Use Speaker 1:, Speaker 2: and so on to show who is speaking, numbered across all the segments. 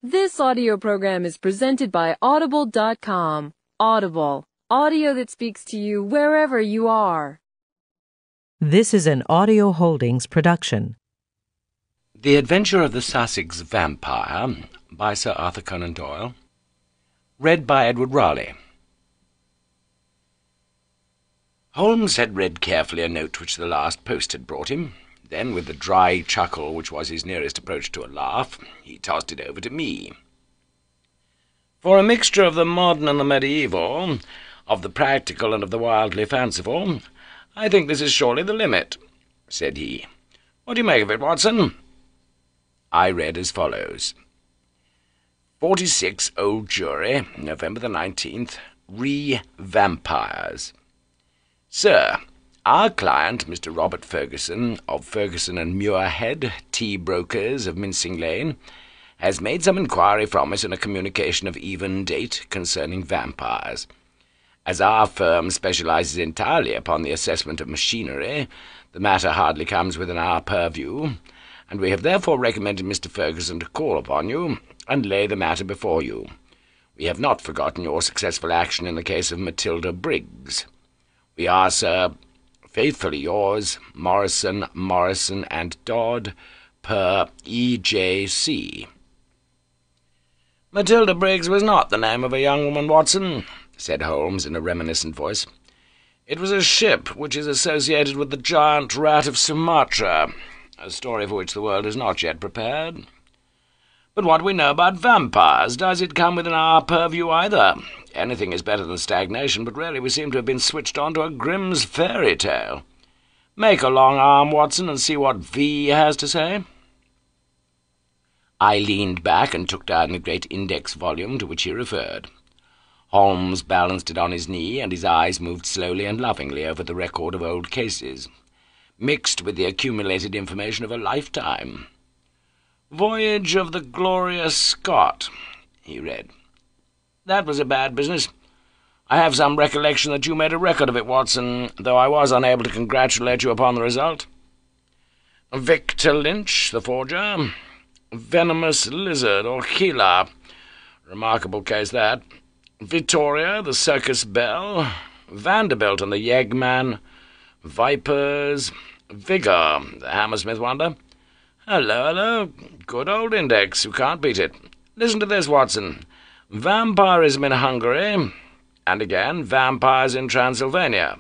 Speaker 1: This audio program is presented by Audible.com. Audible, audio that speaks to you wherever you are.
Speaker 2: This is an Audio Holdings production.
Speaker 3: The Adventure of the Sussex Vampire by Sir Arthur Conan Doyle. Read by Edward Raleigh. Holmes had read carefully a note which the last post had brought him. Then, with the dry chuckle which was his nearest approach to a laugh, he tossed it over to me. "For a mixture of the modern and the medieval, of the practical and of the wildly fanciful, I think this is surely the limit," said he. "What do you make of it, Watson?" I read as follows. 46 Old Jury, November the 19th, Vampires. Sir, our client, Mr. Robert Ferguson, of Ferguson and Muirhead, tea brokers of Mincing Lane, has made some inquiry from us in a communication of even date concerning vampires. As our firm specializes entirely upon the assessment of machinery, the matter hardly comes within our purview, and we have therefore recommended Mr. Ferguson to call upon you and lay the matter before you. We have not forgotten your successful action in the case of Matilda Briggs. We are, sir, faithfully yours, Morrison, and Dodd, per E.J.C. "Matilda Briggs was not the name of a young woman, Watson," said Holmes in a reminiscent voice. "It was a ship which is associated with the giant rat of Sumatra, a story for which the world is not yet prepared. But what do we know about vampires? Does it come within our purview either? Anything is better than stagnation, but really we seem to have been switched on to a Grimm's fairy tale. Make a long arm, Watson, and see what V has to say." I leaned back and took down the great index volume to which he referred. Holmes balanced it on his knee, and his eyes moved slowly and lovingly over the record of old cases, mixed with the accumulated information of a lifetime. "Voyage of the Glorious Scott," he read. "That was a bad business. I have some recollection that you made a record of it, Watson, though I was unable to congratulate you upon the result. Victor Lynch, the forger. Venomous Lizard, or Gila. Remarkable case, that. Vittoria, the circus belle. Vanderbilt and the Yeggman. Vipers. Vigor, the Hammersmith wonder. Hello. Good old index. You can't beat it. Listen to this, Watson. Vampirism in Hungary, and again, vampires in Transylvania."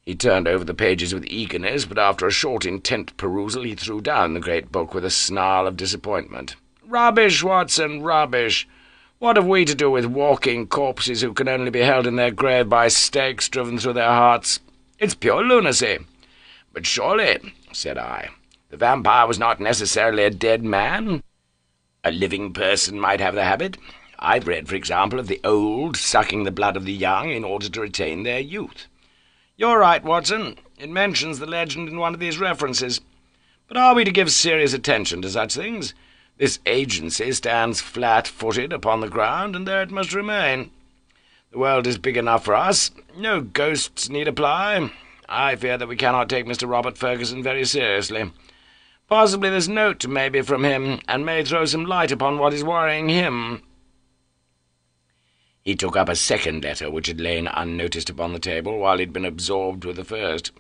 Speaker 3: He turned over the pages with eagerness, but after a short, intent perusal he threw down the great book with a snarl of disappointment. "Rubbish, Watson, rubbish! What have we to do with walking corpses who can only be held in their grave by stakes driven through their hearts? It's pure lunacy." "But surely," said I, "the vampire was not necessarily a dead man? A living person might have the habit. I've read, for example, of the old sucking the blood of the young in order to retain their youth." "You're right, Watson. It mentions the legend in one of these references. But are we to give serious attention to such things? This agency stands flat-footed upon the ground, and there it must remain. The world is big enough for us. No ghosts need apply. I fear that we cannot take Mr. Robert Ferguson very seriously. Possibly this note may be from him, and may throw some light upon what is worrying him." He took up a second letter which had lain unnoticed upon the table while he had been absorbed with the first.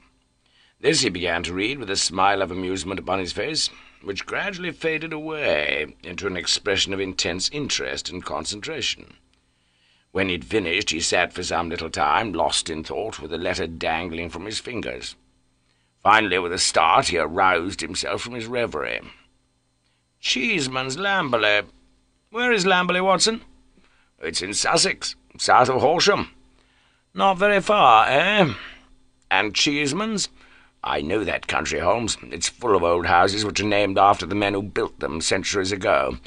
Speaker 3: This he began to read with a smile of amusement upon his face, which gradually faded away into an expression of intense interest and concentration. When he'd finished, he sat for some little time, lost in thought, with the letter dangling from his fingers. Finally, with a start, he aroused himself from his reverie. "Cheeseman's Lamberley. Where is Lamberley, Watson?" "It's in Sussex, south of Horsham." "Not very far, eh? And Cheeseman's?" "I know that country, Holmes. It's full of old houses which are named after the men who built them centuries ago.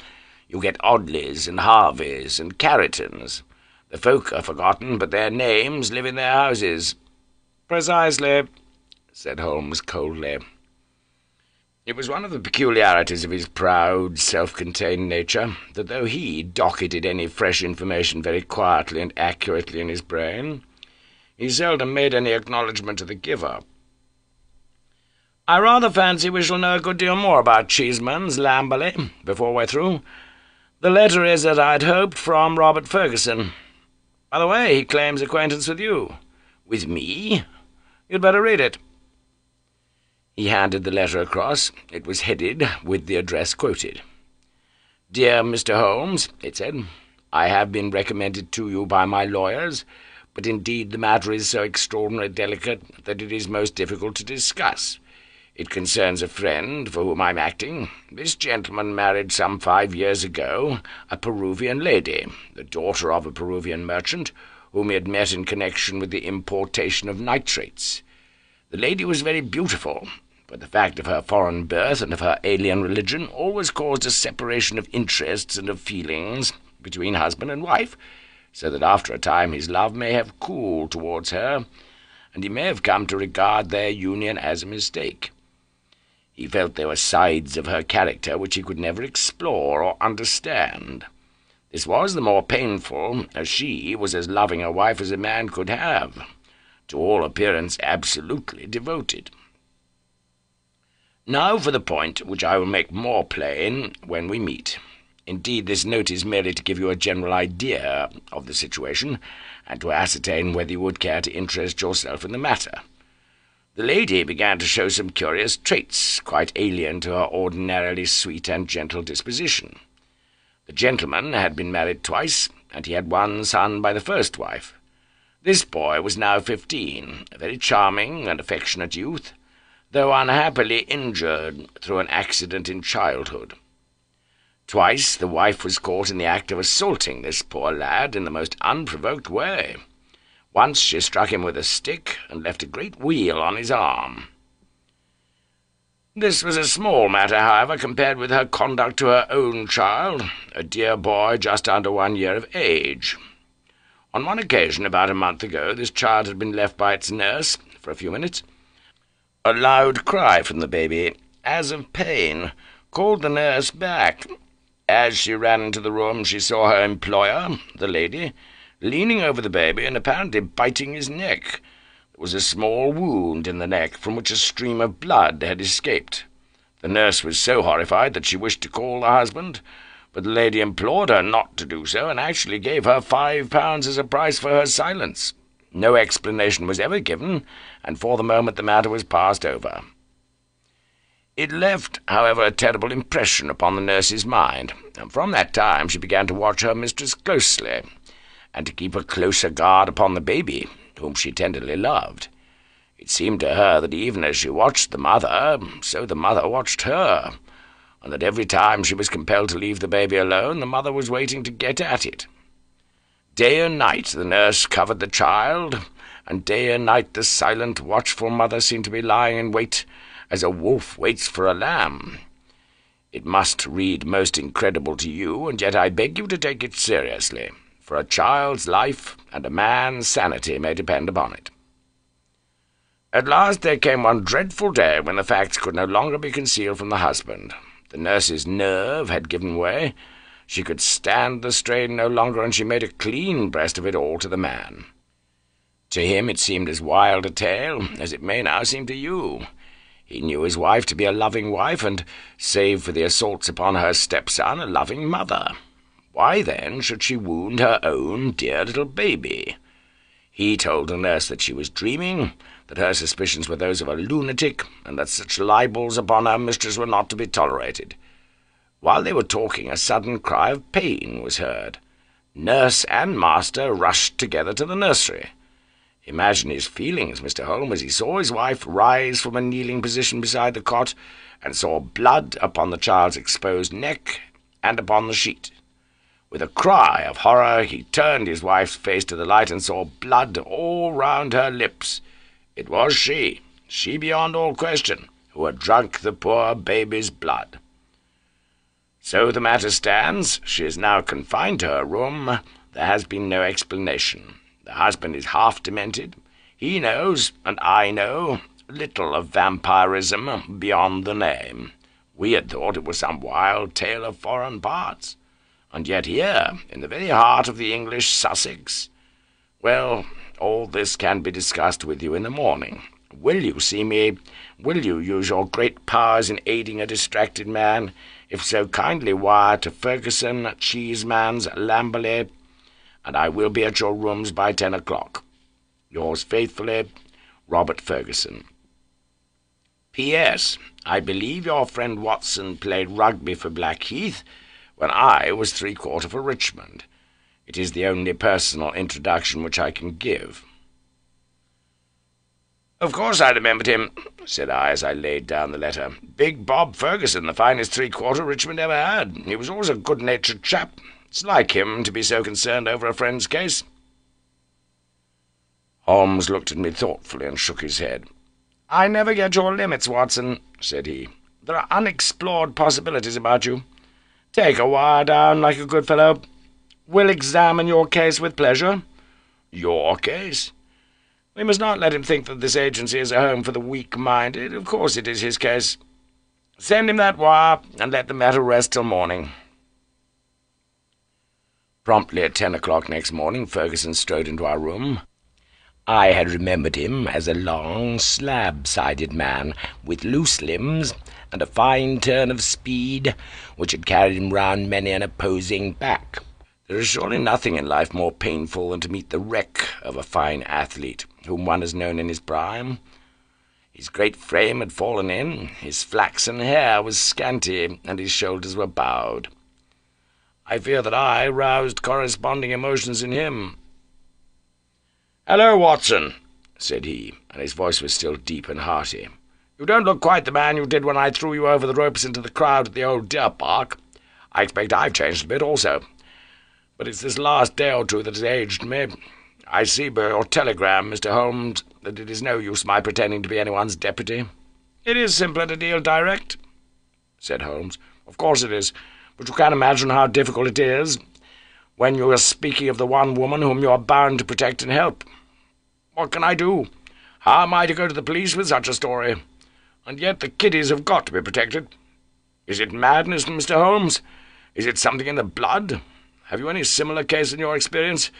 Speaker 3: You get Audleys and Harveys and Carringtons. The folk are forgotten, but their names live in their houses." "Precisely," said Holmes coldly. It was one of the peculiarities of his proud, self-contained nature, that though he docketed any fresh information very quietly and accurately in his brain, he seldom made any acknowledgment to the giver. I rather fancy we shall know a good deal more about Cheeseman's Lamberley before we're through. The letter is, as I'd hoped, from Robert Ferguson. By the way, he claims acquaintance with you. With me? You'd better read it." He handed the letter across. It was headed with the address quoted. "Dear Mr. Holmes," it said, "I have been recommended to you by my lawyers, but indeed the matter is so extraordinarily delicate that it is most difficult to discuss. It concerns a friend for whom I'm acting. This gentleman married some 5 years ago a Peruvian lady, the daughter of a Peruvian merchant, whom he had met in connection with the importation of nitrates. The lady was very beautiful, but the fact of her foreign birth and of her alien religion always caused a separation of interests and of feelings between husband and wife, so that after a time his love may have cooled towards her, and he may have come to regard their union as a mistake. He felt there were sides of her character which he could never explore or understand. This was the more painful, as she was as loving a wife as a man could have, to all appearance absolutely devoted. Now for the point, which I will make more plain when we meet. Indeed, this note is merely to give you a general idea of the situation, and to ascertain whether you would care to interest yourself in the matter. The lady began to show some curious traits, quite alien to her ordinarily sweet and gentle disposition. The gentleman had been married twice, and he had one son by the first wife. This boy was now 15, a very charming and affectionate youth, though unhappily injured through an accident in childhood. Twice the wife was caught in the act of assaulting this poor lad in the most unprovoked way. Once she struck him with a stick, and left a great weal on his arm. This was a small matter, however, compared with her conduct to her own child, a dear boy just under 1 year of age. On one occasion, about a month ago, this child had been left by its nurse for a few minutes. A loud cry from the baby, as of pain, called the nurse back. As she ran into the room, she saw her employer, the lady, leaning over the baby and apparently biting his neck. There was a small wound in the neck from which a stream of blood had escaped. The nurse was so horrified that she wished to call the husband, but the lady implored her not to do so, and actually gave her £5 as a price for her silence. No explanation was ever given, and for the moment the matter was passed over. It left, however, a terrible impression upon the nurse's mind, and from that time she began to watch her mistress closely, and to keep a closer guard upon the baby, whom she tenderly loved. It seemed to her that even as she watched the mother, so the mother watched her, and that every time she was compelled to leave the baby alone, the mother was waiting to get at it. Day and night the nurse covered the child, and day and night the silent, watchful mother seemed to be lying in wait, as a wolf waits for a lamb. It must read most incredible to you, and yet I beg you to take it seriously, for a child's life and a man's sanity may depend upon it. At last there came one dreadful day when the facts could no longer be concealed from the husband. The nurse's nerve had given way. She could stand the strain no longer, and she made a clean breast of it all to the man. To him it seemed as wild a tale as it may now seem to you. He knew his wife to be a loving wife, and, save for the assaults upon her stepson, a loving mother. Why, then, should she wound her own dear little baby? He told the nurse that she was dreaming, that her suspicions were those of a lunatic, and that such libels upon her mistress were not to be tolerated. While they were talking, a sudden cry of pain was heard. Nurse and master rushed together to the nursery. Imagine his feelings, Mr. Holmes, as he saw his wife rise from a kneeling position beside the cot, and saw blood upon the child's exposed neck and upon the sheet. With a cry of horror, he turned his wife's face to the light and saw blood all round her lips. It was she beyond all question, who had drunk the poor baby's blood. So the matter stands. She is now confined to her room. There has been no explanation. The husband is half demented. He knows, and I know, little of vampirism beyond the name. We had thought it was some wild tale of foreign parts. And yet here, in the very heart of the English Sussex. Well, all this can be discussed with you in the morning, Will you see me? Will you use your great powers in aiding a distracted man? If so, kindly wire to Ferguson, Cheeseman's, Lamberley, and I will be at your rooms by 10 o'clock. Yours faithfully, Robert Ferguson. P.S. I believe your friend Watson played rugby for Blackheath when I was 3/4 for Richmond. It is the only personal introduction which I can give." "Of course I remembered him," said I, as I laid down the letter. "Big Bob Ferguson, the finest 3/4 Richmond ever had. He was always a good-natured chap. It's like him to be so concerned over a friend's case." Holmes looked at me thoughtfully and shook his head. "I never get your limits, Watson," said he. "There are unexplored possibilities about you. Take a wire down, like a good fellow. We'll examine your case with pleasure." "Your case?" "We must not let him think that this agency is a home for the weak-minded. Of course it is his case. Send him that wire, and let the matter rest till morning." Promptly at 10 o'clock next morning, Ferguson strode into our room. I had remembered him as a long, slab-sided man, with loose limbs and a fine turn of speed, which had carried him round many an opposing back. There is surely nothing in life more painful than to meet the wreck of a fine athlete, whom one has known in his prime. His great frame had fallen in, his flaxen hair was scanty, and his shoulders were bowed. I fear that I roused corresponding emotions in him. "Hello, Watson," said he, and his voice was still deep and hearty. "You don't look quite the man you did when I threw you over the ropes into the crowd at the old deer park. I expect I've changed a bit also. But it's this last day or two that has aged me. I see by your telegram, Mr. Holmes, that it is no use my pretending to be anyone's deputy." "It is simpler to deal direct," said Holmes. "Of course it is, but you can imagine how difficult it is when you are speaking of the one woman whom you are bound to protect and help. What can I do? How am I to go to the police with such a story? And yet the kiddies have got to be protected. Is it madness, Mr. Holmes? Is it something in the blood? Have you any similar case in your experience?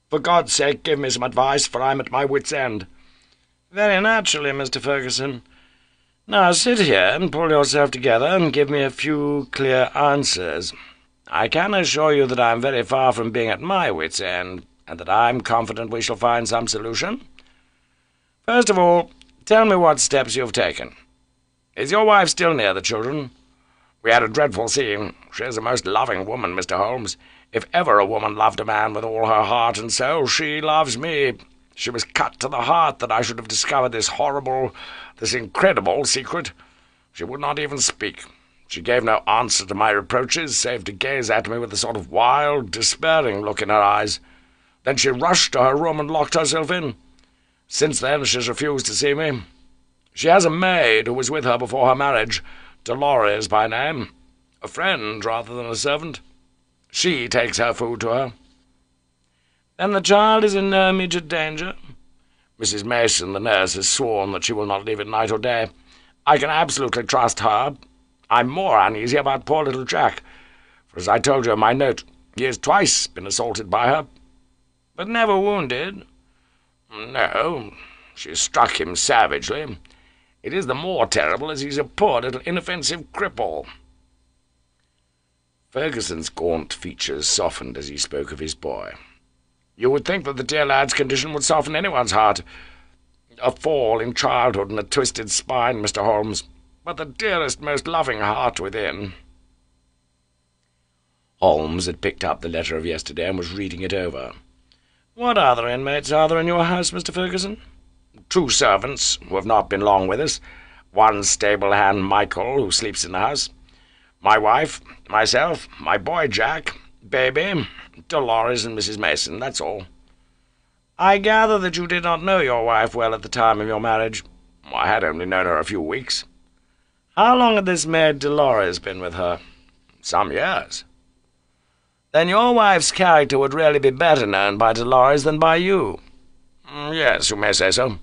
Speaker 3: For God's sake, give me some advice, for I'm at my wit's end." "Very naturally, Mr. Ferguson. Now sit here and pull yourself together and give me a few clear answers. I can assure you that I am very far from being at my wit's end, and that I am confident we shall find some solution. First of all, tell me what steps you have taken. Is your wife still near the children? We had a dreadful scene. She is a most loving woman, Mr. Holmes. If ever a woman loved a man with all her heart and soul, she loves me. She was cut to the heart that I should have discovered this horrible, this incredible secret. She would not even speak. She gave no answer to my reproaches, save to gaze at me with a sort of wild, despairing look in her eyes. Then she rushed to her room and locked herself in. Since then she has refused to see me. She has a maid who was with her before her marriage, Dolores by name, a friend rather than a servant. She takes her food to her. Then the child is in no immediate danger. Mrs. Mason, the nurse, has sworn that she will not leave it night or day. I can absolutely trust her. I'm more uneasy about poor little Jack, for as I told you in my note, he has twice been assaulted by her. But never wounded. No, she struck him savagely. It is the more terrible as he's a poor little inoffensive cripple." Ferguson's gaunt features softened as he spoke of his boy. "You would think that the dear lad's condition would soften anyone's heart. A fall in childhood and a twisted spine, Mr. Holmes, but the dearest, most loving heart within." Holmes had picked up the letter of yesterday and was reading it over. "What other inmates are there in your house, Mr. Ferguson?" "2 servants, who have not been long with us. 1 stable-hand, Michael, who sleeps in the house. My wife, myself, my boy Jack, baby, Dolores and Mrs. Mason, that's all." "I gather that you did not know your wife well at the time of your marriage." "I had only known her a few weeks." "How long had this maid Dolores been with her?" "Some years." "Then your wife's character would really be better known by Dolores than by you." "Yes, you may say so."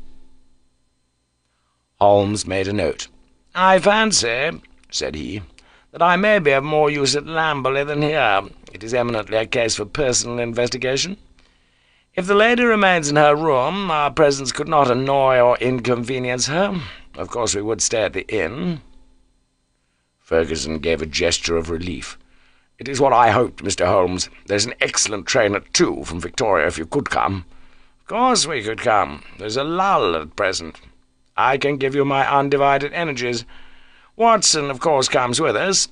Speaker 3: Holmes made a note. "I fancy," said he, "that I may be of more use at Lamberley than here. It is eminently a case for personal investigation. If the lady remains in her room, our presence could not annoy or inconvenience her. Of course we would stay at the inn." Ferguson gave a gesture of relief. "It is what I hoped, Mr. Holmes. There's an excellent train at 2 from Victoria, if you could come." "Of course we could come. There's a lull at present. I can give you my undivided energies. Watson, of course, comes with us.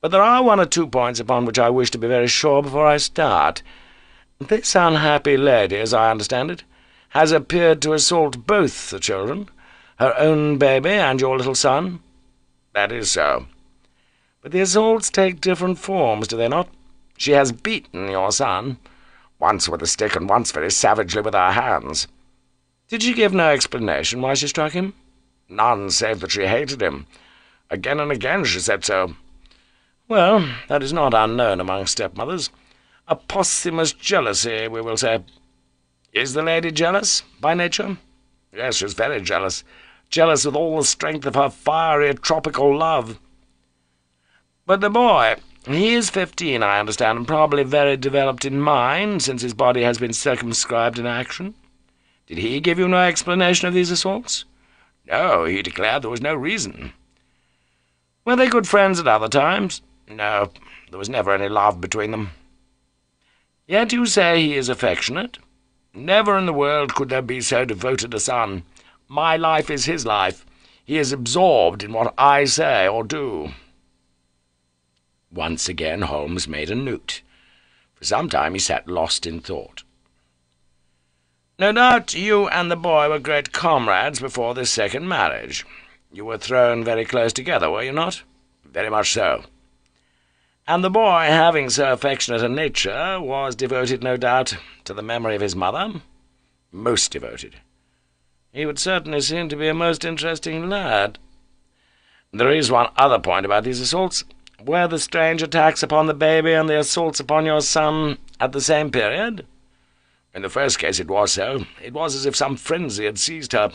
Speaker 3: But there are 1 or 2 points upon which I wish to be very sure before I start. This unhappy lady, as I understand it, has appeared to assault both the children, her own baby and your little son." "That is so." "But the assaults take different forms, do they not? She has beaten your son, once with a stick and once very savagely with her hands." "Did she give no explanation why she struck him?" "None, save that she hated him. Again and again she said so." "Well, that is not unknown among stepmothers. A posthumous jealousy, we will say. Is the lady jealous, by nature?" "Yes, she is very jealous. Jealous with all the strength of her fiery tropical love." "But the boy, he is 15, I understand, and probably very developed in mind, since his body has been circumscribed in action. Did he give you no explanation of these assaults?" "No, he declared there was no reason." "Were they good friends at other times?" "No, there was never any love between them." "Yet you say he is affectionate?" "Never in the world could there be so devoted a son. My life is his life. He is absorbed in what I say or do." Once again Holmes made a note. For some time he sat lost in thought. "No doubt you and the boy were great comrades before this second marriage. You were thrown very close together, were you not?" "Very much so." "And the boy, having so affectionate a nature, was devoted, no doubt, to the memory of his mother?" "Most devoted." "He would certainly seem to be a most interesting lad." "There is one other point about these assaults. Were the strange attacks upon the baby and the assaults upon your son at the same period?" "In the first case it was so. It was as if some frenzy had seized her,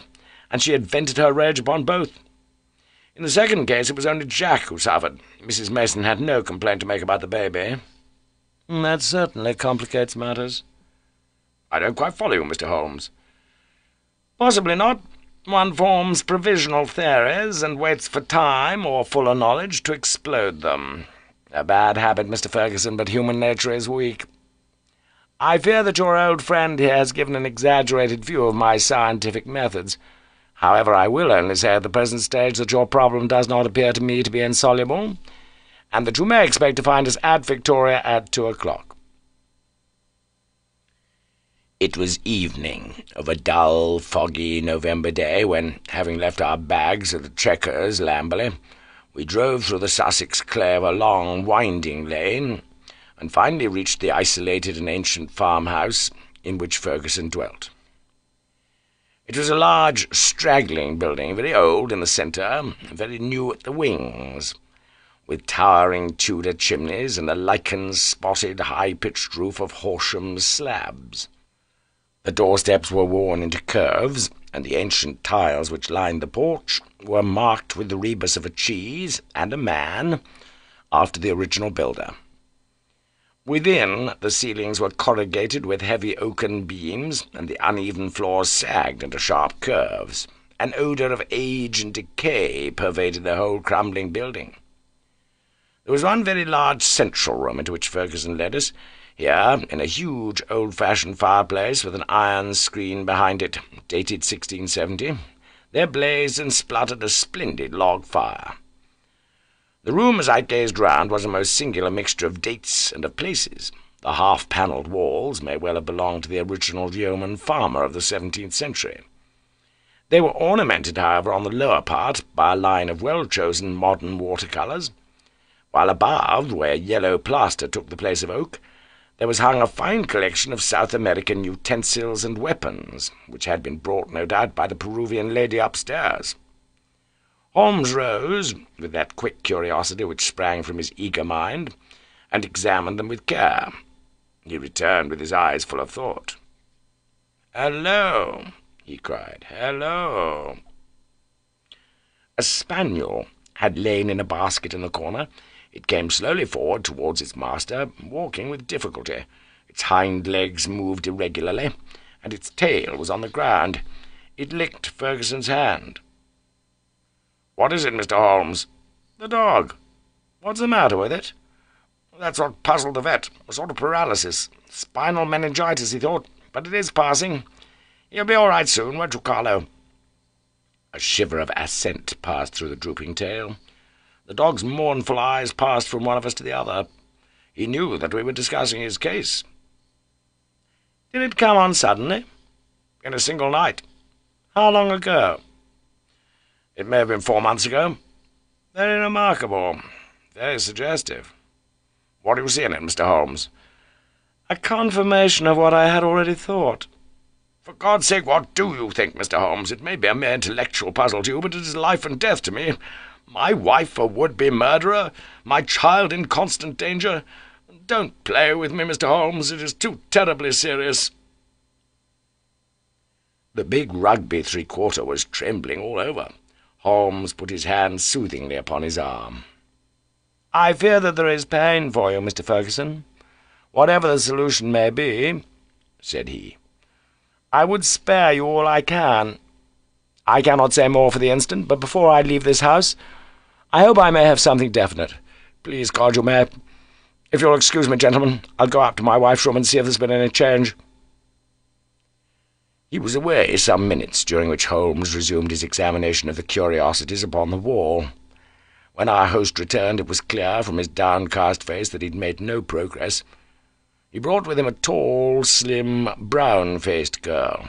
Speaker 3: and she had vented her rage upon both. In the second case it was only Jack who suffered. Mrs. Mason had no complaint to make about the baby." "That certainly complicates matters." "I don't quite follow you, Mr. Holmes." "Possibly not. One forms provisional theories, and waits for time or fuller knowledge to explode them. A bad habit, Mr. Ferguson, but human nature is weak. I fear that your old friend here has given an exaggerated view of my scientific methods. However, I will only say at the present stage that your problem does not appear to me to be insoluble, and that you may expect to find us at Victoria at 2 o'clock." It was evening of a dull, foggy November day when, having left our bags at the Chequers, Lamberley, we drove through the Sussex clay of a long, winding lane, and finally reached the isolated and ancient farmhouse in which Ferguson dwelt. It was a large, straggling building, very old in the centre, very new at the wings, with towering Tudor chimneys and a lichen-spotted, high-pitched roof of Horsham slabs. The doorsteps were worn into curves, and the ancient tiles which lined the porch were marked with the rebus of a cheese and a man, after the original builder. Within, the ceilings were corrugated with heavy oaken beams, and the uneven floors sagged into sharp curves. An odour of age and decay pervaded the whole crumbling building. There was one very large central room into which Ferguson led us. Here, in a huge old-fashioned fireplace with an iron screen behind it, dated 1670, there blazed and spluttered a splendid log fire. The room, as I gazed round, was a most singular mixture of dates and of places. The half-panelled walls may well have belonged to the original yeoman farmer of the 17th century. They were ornamented, however, on the lower part by a line of well-chosen modern watercolours, while above, where yellow plaster took the place of oak, there was hung a fine collection of South American utensils and weapons, which had been brought, no doubt, by the Peruvian lady upstairs. Holmes rose, with that quick curiosity which sprang from his eager mind, and examined them with care. He returned with his eyes full of thought. "Hello!" he cried. "Hello!" A spaniel had lain in a basket in the corner. It came slowly forward towards its master, walking with difficulty. Its hind legs moved irregularly, and its tail was on the ground. It licked Ferguson's hand. "What is it, Mr. Holmes?" "The dog. What's the matter with it?" "That's what puzzled the vet. A sort of paralysis. Spinal meningitis, he thought, but it is passing. He'll be all right soon, won't you, Carlo?" A shiver of assent passed through the drooping tail. The dog's mournful eyes passed from one of us to the other. He knew that we were discussing his case. "Did it come on suddenly?" "In a single night." "How long ago?" "It may have been 4 months ago." "Very remarkable. Very suggestive. What do you see in it, Mr. Holmes?" "A confirmation of what I had already thought." "For God's sake, what do you think, Mr. Holmes? It may be a mere intellectual puzzle to you, but it is life and death to me. My wife a would-be murderer, my child in constant danger. Don't play with me, Mr. Holmes. It is too terribly serious." The big Rugby three-quarter was trembling all over. Holmes put his hand soothingly upon his arm. "I fear that there is pain for you, Mr. Ferguson. Whatever the solution may be," said he, "I would spare you all I can. I cannot say more for the instant, but before I leave this house, I hope I may have something definite. Please God you may. If you'll excuse me, gentlemen, I'll go up to my wife's room and see if there's been any change." He was away some minutes, during which Holmes resumed his examination of the curiosities upon the wall. When our host returned, it was clear from his downcast face that he'd made no progress. He brought with him a tall, slim, brown-faced girl.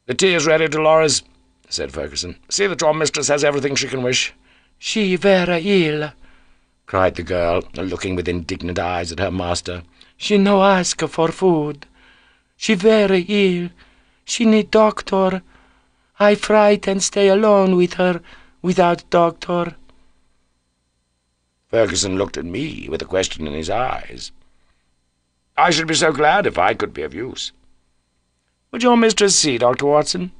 Speaker 3: "The tea is ready, Dolores," said Ferguson. "See that your mistress has everything she can wish." "She very ill," cried the girl, looking with indignant eyes at her master. "She no ask for food. She very ill. She need doctor. I fright and stay alone with her without doctor." Ferguson looked at me with a question in his eyes. "I should be so glad if I could be of use." "Would your mistress see Dr. Watson?"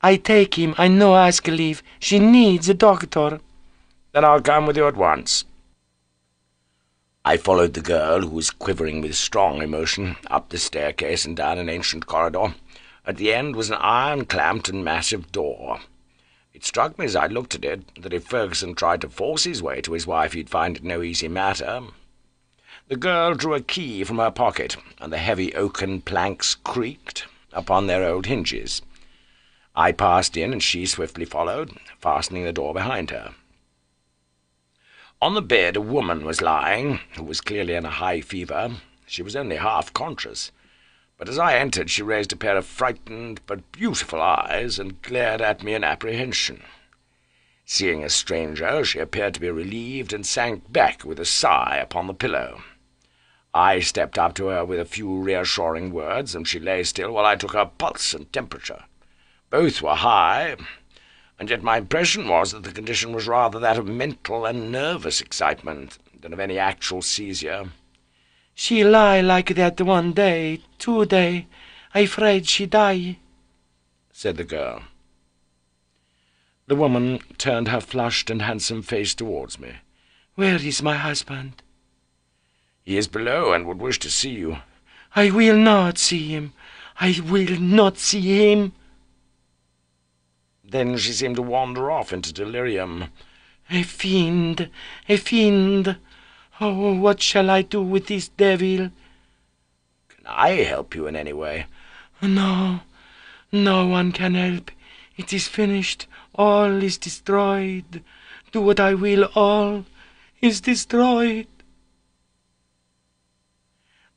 Speaker 3: "I take him. I no ask leave. She needs a doctor." "Then I'll come with you at once." I followed the girl, who was quivering with strong emotion, up the staircase and down an ancient corridor. At the end was an iron-clamped and massive door. It struck me as I looked at it that if Ferguson tried to force his way to his wife, he'd find it no easy matter. The girl drew a key from her pocket, and the heavy oaken planks creaked upon their old hinges. I passed in, and she swiftly followed, fastening the door behind her. On the bed a woman was lying, who was clearly in a high fever. She was only half conscious, but as I entered she raised a pair of frightened but beautiful eyes, and glared at me in apprehension. Seeing a stranger, she appeared to be relieved, and sank back with a sigh upon the pillow. I stepped up to her with a few reassuring words, and she lay still while I took her pulse and temperature. Both were high, and yet my impression was that the condition was rather that of mental and nervous excitement than of any actual seizure. "She lie like that 1 day, 2 day. I afraid she die," said the girl. The woman turned her flushed and handsome face towards me. "Where is my husband?" "He is below, and would wish to see you." "I will not see him. I will not see him." Then she seemed to wander off into delirium. "A fiend! A fiend! Oh, what shall I do with this devil?" "Can I help you in any way?" "No, no one can help. It is finished. All is destroyed. Do what I will, all is destroyed."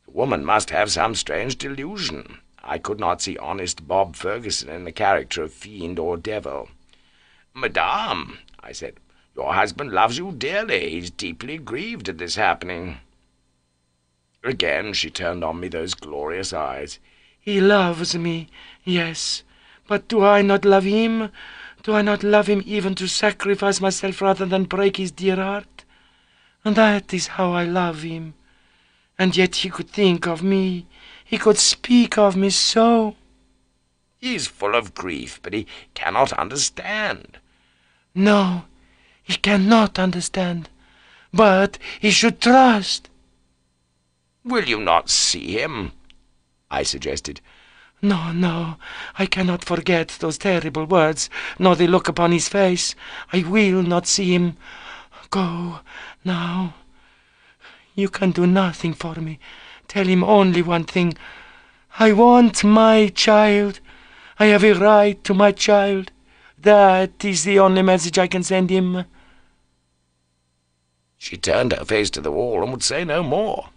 Speaker 3: The woman must have some strange delusion. I could not see honest Bob Ferguson in the character of fiend or devil. "Madame," I said, "your husband loves you dearly. He is deeply grieved at this happening." Again she turned on me those glorious eyes. "He loves me, yes, but do I not love him? Do I not love him even to sacrifice myself rather than break his dear heart? And that is how I love him. And yet he could think of me, he could speak of me so." "He is full of grief, but he cannot understand." "No, he cannot understand, but he should trust." "Will you not see him?" I suggested.
Speaker 4: No, no, I cannot forget those terrible words, nor the look upon his face. I will not see him. Go, now. You can do nothing for me. Tell him only one thing. I want my child. I have a right to my child. That is the only message I can send him.
Speaker 3: She turned her face to the wall and would say no more.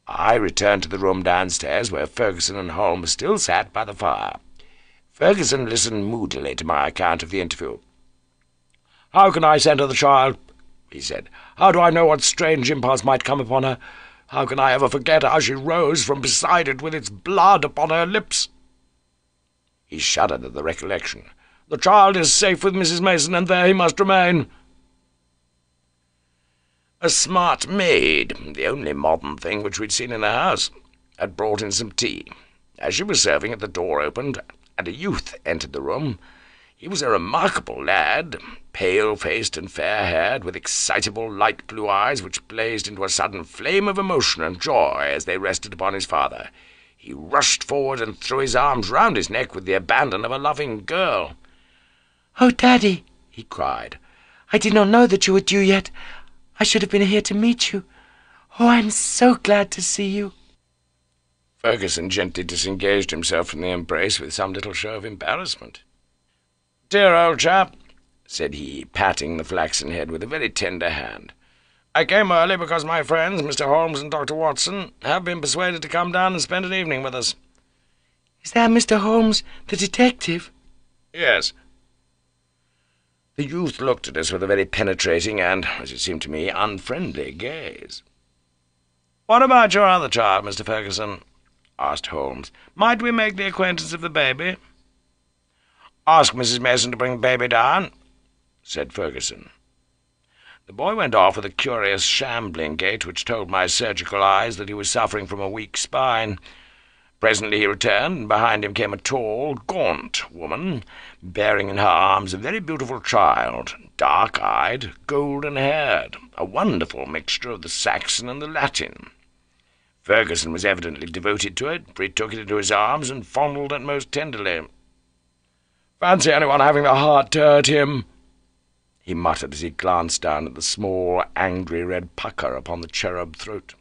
Speaker 3: I returned to the room downstairs, where Ferguson and Holmes still sat by the fire. Ferguson listened moodily to my account of the interview. "How can I send her the child?" he said. "How do I know what strange impulse might come upon her? How can I ever forget how she rose from beside it with its blood upon her lips?" He shuddered at the recollection. "The child is safe with Mrs. Mason, and there he must remain." A smart maid, the only modern thing which we'd seen in the house, had brought in some tea. As she was serving it, the door opened, and a youth entered the room. He was a remarkable lad, pale-faced and fair-haired, with excitable light blue eyes which blazed into a sudden flame of emotion and joy as they rested upon his father. He rushed forward and threw his arms round his neck with the abandon of a loving girl.
Speaker 4: "Oh, Daddy," he cried, "I did not know that you were due yet. I should have been here to meet you. Oh, I'm so glad to see you."
Speaker 3: Ferguson gently disengaged himself from the embrace with some little show of embarrassment. "Dear old chap," said he, patting the flaxen head with a very tender hand, "I came early because my friends, Mr. Holmes and Dr. Watson, have been persuaded to come down and spend an evening with us."
Speaker 4: "Is that Mr. Holmes, the detective?"
Speaker 3: "Yes." The youth looked at us with a very penetrating and, as it seemed to me, unfriendly gaze. "What about your other child, Mr. Ferguson?" asked Holmes. "Might we make the acquaintance of the baby?" "Ask Mrs. Mason to bring the baby down," said Ferguson. The boy went off with a curious shambling gait which told my surgical eyes that he was suffering from a weak spine. Presently he returned, and behind him came a tall, gaunt woman, bearing in her arms a very beautiful child, dark-eyed, golden-haired, a wonderful mixture of the Saxon and the Latin. Ferguson was evidently devoted to it, for he took it into his arms and fondled it most tenderly. "Fancy anyone having the heart to hurt him," he muttered as he glanced down at the small, angry red pucker upon the cherub throat.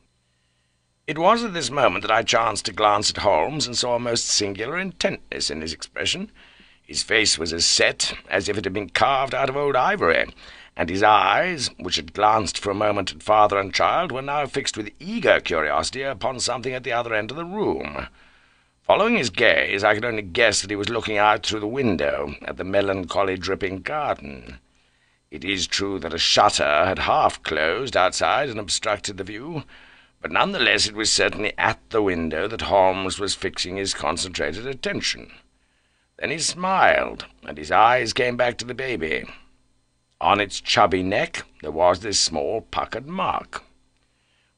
Speaker 3: It was at this moment that I chanced to glance at Holmes, and saw a most singular intentness in his expression. His face was as set as if it had been carved out of old ivory, and his eyes, which had glanced for a moment at father and child, were now fixed with eager curiosity upon something at the other end of the room. Following his gaze, I could only guess that he was looking out through the window at the melancholy dripping garden. It is true that a shutter had half closed outside and obstructed the view, but none the less it was certainly at the window that Holmes was fixing his concentrated attention. Then he smiled, and his eyes came back to the baby. On its chubby neck there was this small puckered mark.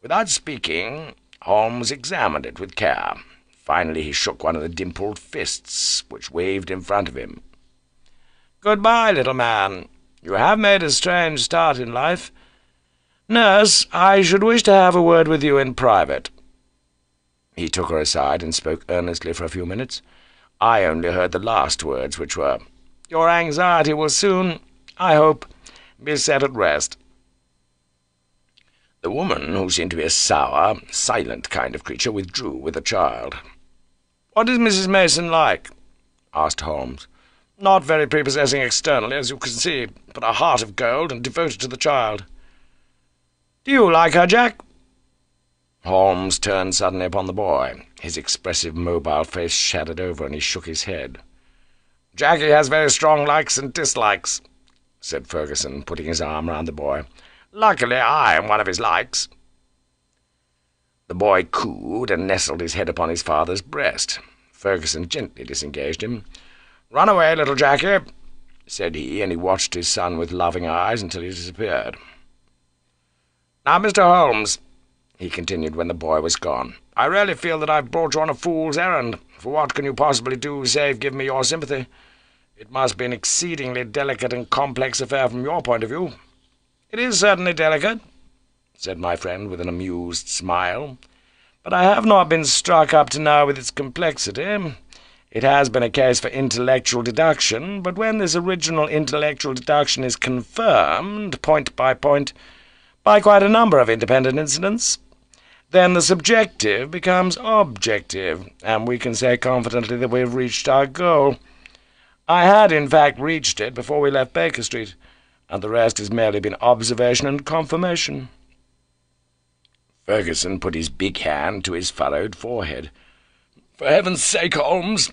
Speaker 3: Without speaking, Holmes examined it with care. Finally he shook one of the dimpled fists, which waved in front of him. "Good-bye, little man. You have made a strange start in life. Nurse, I should wish to have a word with you in private." He took her aside and spoke earnestly for a few minutes. I only heard the last words, which were, "Your anxiety will soon, I hope, be set at rest." The woman, who seemed to be a sour, silent kind of creature, withdrew with the child. "What is Mrs. Mason like?" asked Holmes. "Not very prepossessing externally, as you can see, but a heart of gold and devoted to the child. Do you like her, Jack?" Holmes turned suddenly upon the boy. His expressive, mobile face shadowed over, and he shook his head. "Jackie has very strong likes and dislikes," said Ferguson, putting his arm round the boy. "Luckily I am one of his likes." The boy cooed and nestled his head upon his father's breast. Ferguson gently disengaged him. "Run away, little Jackie," said he, and he watched his son with loving eyes until he disappeared. "Now, Mr. Holmes," he continued when the boy was gone, "I really feel that I've brought you on a fool's errand, for what can you possibly do save give me your sympathy? It must be an exceedingly delicate and complex affair from your point of view." "It is certainly delicate," said my friend with an amused smile. but I have not been struck up to now with its complexity. It has been a case for intellectual deduction, but when this original intellectual deduction is confirmed, point by point, by quite a number of independent incidents, then the subjective becomes objective, and we can say confidently that we have reached our goal. I had, in fact, reached it before we left Baker Street, and the rest has merely been observation and confirmation." Ferguson put his big hand to his furrowed forehead. "For heaven's sake, Holmes,"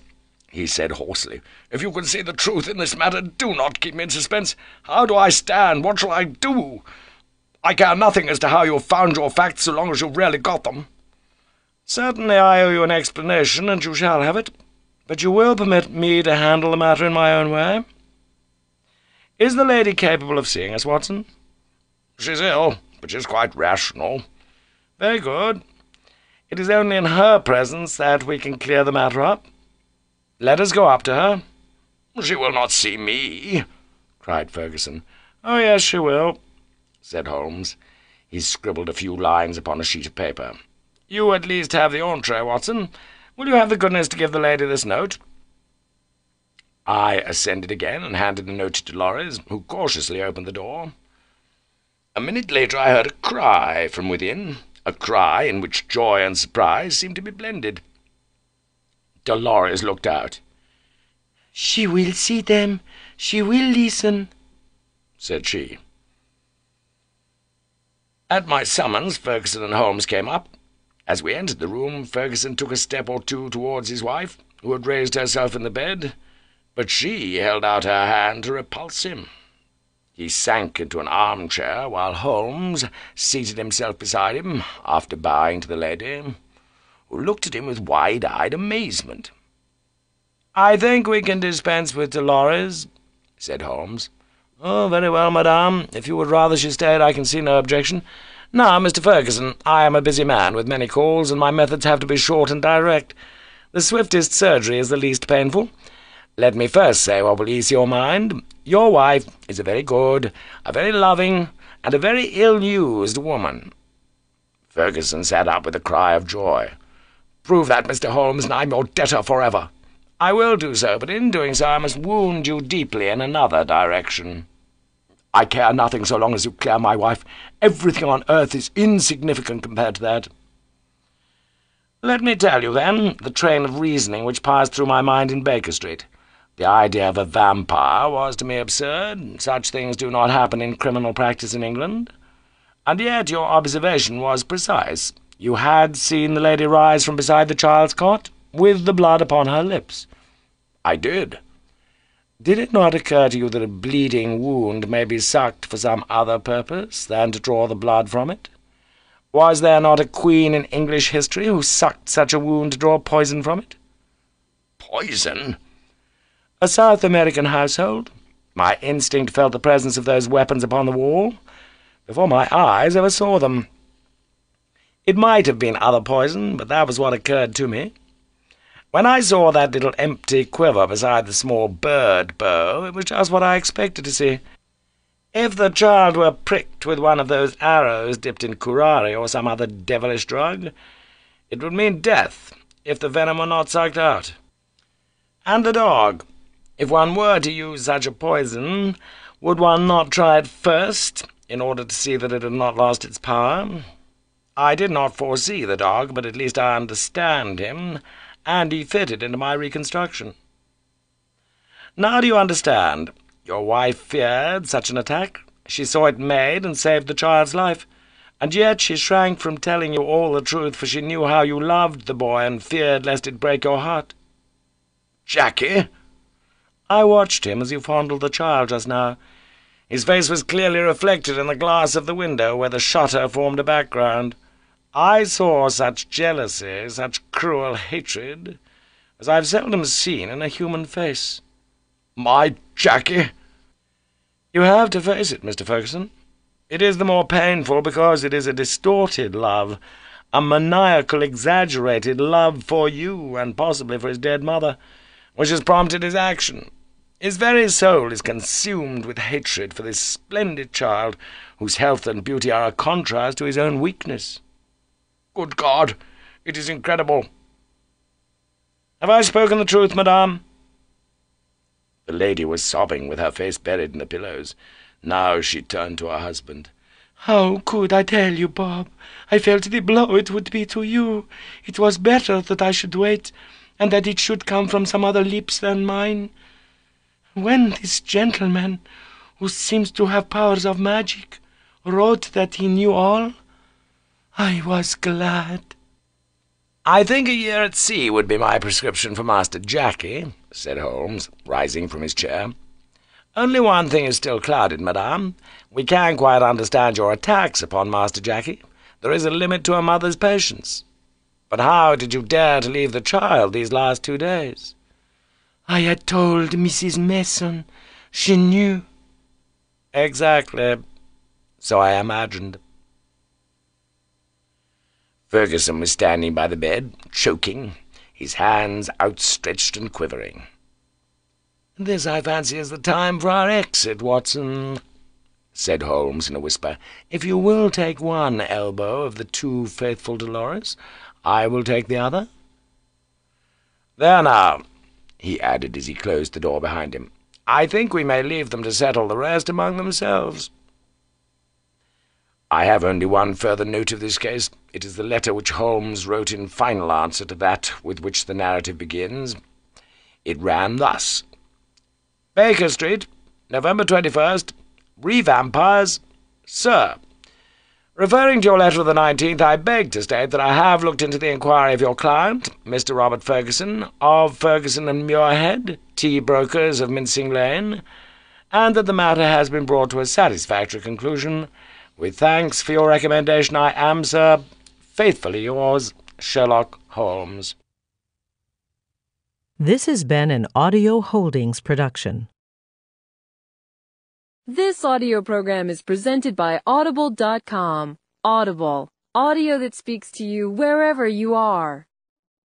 Speaker 3: he said hoarsely, "if you can see the truth in this matter, do not keep me in suspense. How do I stand? What shall I do? I care nothing as to how you have found your facts, so long as you've really got them." "Certainly I owe you an explanation, and you shall have it. But you will permit me to handle the matter in my own way. Is the lady capable of seeing us, Watson?" "She's ill, but she's quite rational." "Very good. It is only in her presence that we can clear the matter up. Let us go up to her." "She will not see me," cried Ferguson. "Oh, yes, she will," said Holmes. He scribbled a few lines upon a sheet of paper. "You at least have the entree, Watson. Will you have the goodness to give the lady this note?" I ascended again and handed the note to Dolores, who cautiously opened the door. A minute later I heard a cry from within, a cry in which joy and surprise seemed to be blended. Dolores looked out. "She will see them. She will listen," said she. At my summons, Ferguson and Holmes came up. As we entered the room, Ferguson took a step or two towards his wife, who had raised herself in the bed, but she held out her hand to repulse him. He sank into an armchair, while Holmes seated himself beside him, after bowing to the lady, who looked at him with wide-eyed amazement. "I think we can dispense with Dolores," said Holmes. "Oh, very well, madame. If you would rather she stayed, I can see no objection. Now, Mr. Ferguson, I am a busy man with many calls, and my methods have to be short and direct. The swiftest surgery is the least painful. Let me first say what will ease your mind. Your wife is a very good, a very loving, and a very ill-used woman." Ferguson sat up with a cry of joy. "Prove that, Mr. Holmes, and I'm your debtor forever." "I will do so, but in doing so I must wound you deeply in another direction." "I care nothing so long as you clear my wife. Everything on earth is insignificant compared to that." "Let me tell you, then, the train of reasoning which passed through my mind in Baker Street. The idea of a vampire was to me absurd. Such things do not happen in criminal practice in England. And yet your observation was precise. You had seen the lady rise from beside the child's cot, with the blood upon her lips." "I did." "Did it not occur to you that a bleeding wound may be sucked for some other purpose than to draw the blood from it? Was there not a queen in English history who sucked such a wound to draw poison from it?" "Poison?" "A South American household. My instinct felt the presence of those weapons upon the wall, before my eyes ever saw them. It might have been other poison, but that was what occurred to me. When I saw that little empty quiver beside the small bird bow, it was just what I expected to see. If the child were pricked with one of those arrows dipped in curare or some other devilish drug, it would mean death if the venom were not sucked out. And the dog, if one were to use such a poison, would one not try it first, in order to see that it had not lost its power? I did not foresee the dog, but at least I understand him, and he fitted into my reconstruction. Now do you understand? Your wife feared such an attack. She saw it made and saved the child's life, and yet she shrank from telling you all the truth, for she knew how you loved the boy and feared lest it break your heart." "Jackie?" "I watched him as you fondled the child just now. His face was clearly reflected in the glass of the window, where the shutter formed a background. I saw such jealousy, such cruel hatred, as I have seldom seen in a human face." "My Jackie!" "You have to face it, Mr. Ferguson. It is the more painful because it is a distorted love, a maniacal, exaggerated love for you, and possibly for his dead mother, which has prompted his action. His very soul is consumed with hatred for this splendid child, whose health and beauty are a contrast to his own weakness." "Good God! It is incredible. Have I spoken the truth, madame?" The lady was sobbing with her face buried in the pillows. Now she turned to her husband.
Speaker 4: "How could I tell you, Bob? I felt the blow it would be to you. It was better that I should wait, and that it should come from some other lips than mine. When this gentleman, who seems to have powers of magic, wrote that he knew all, I was glad."
Speaker 3: "I think a year at sea would be my prescription for Master Jackie," said Holmes, rising from his chair. "Only one thing is still clouded, madame. We can't quite understand your attacks upon Master Jackie. There is a limit to a mother's patience. But how did you dare to leave the child these last 2 days?"
Speaker 4: "I had told Mrs. Mason. She knew."
Speaker 3: "Exactly. So I imagined." Ferguson was standing by the bed, choking, his hands outstretched and quivering. "This, I fancy, is the time for our exit, Watson," said Holmes in a whisper. "If you will take one elbow of the 2 faithful Dolores, I will take the other. There now," he added as he closed the door behind him. "I think we may leave them to settle the rest among themselves. I have only one further note of this case. It is the letter which Holmes wrote in final answer to that with which the narrative begins. It ran thus: "Baker Street, November 21st. Re-Vampires. Sir, referring to your letter of the 19th, I beg to state that I have looked into the inquiry of your client, Mr. Robert Ferguson, of Ferguson and Muirhead, tea brokers of Mincing Lane, and that the matter has been brought to a satisfactory conclusion. With thanks for your recommendation, I am, sir, faithfully yours, Sherlock Holmes."
Speaker 2: This has been an Audio Holdings production.
Speaker 1: This audio program is presented by Audible.com. Audible, audio that speaks to you wherever you are.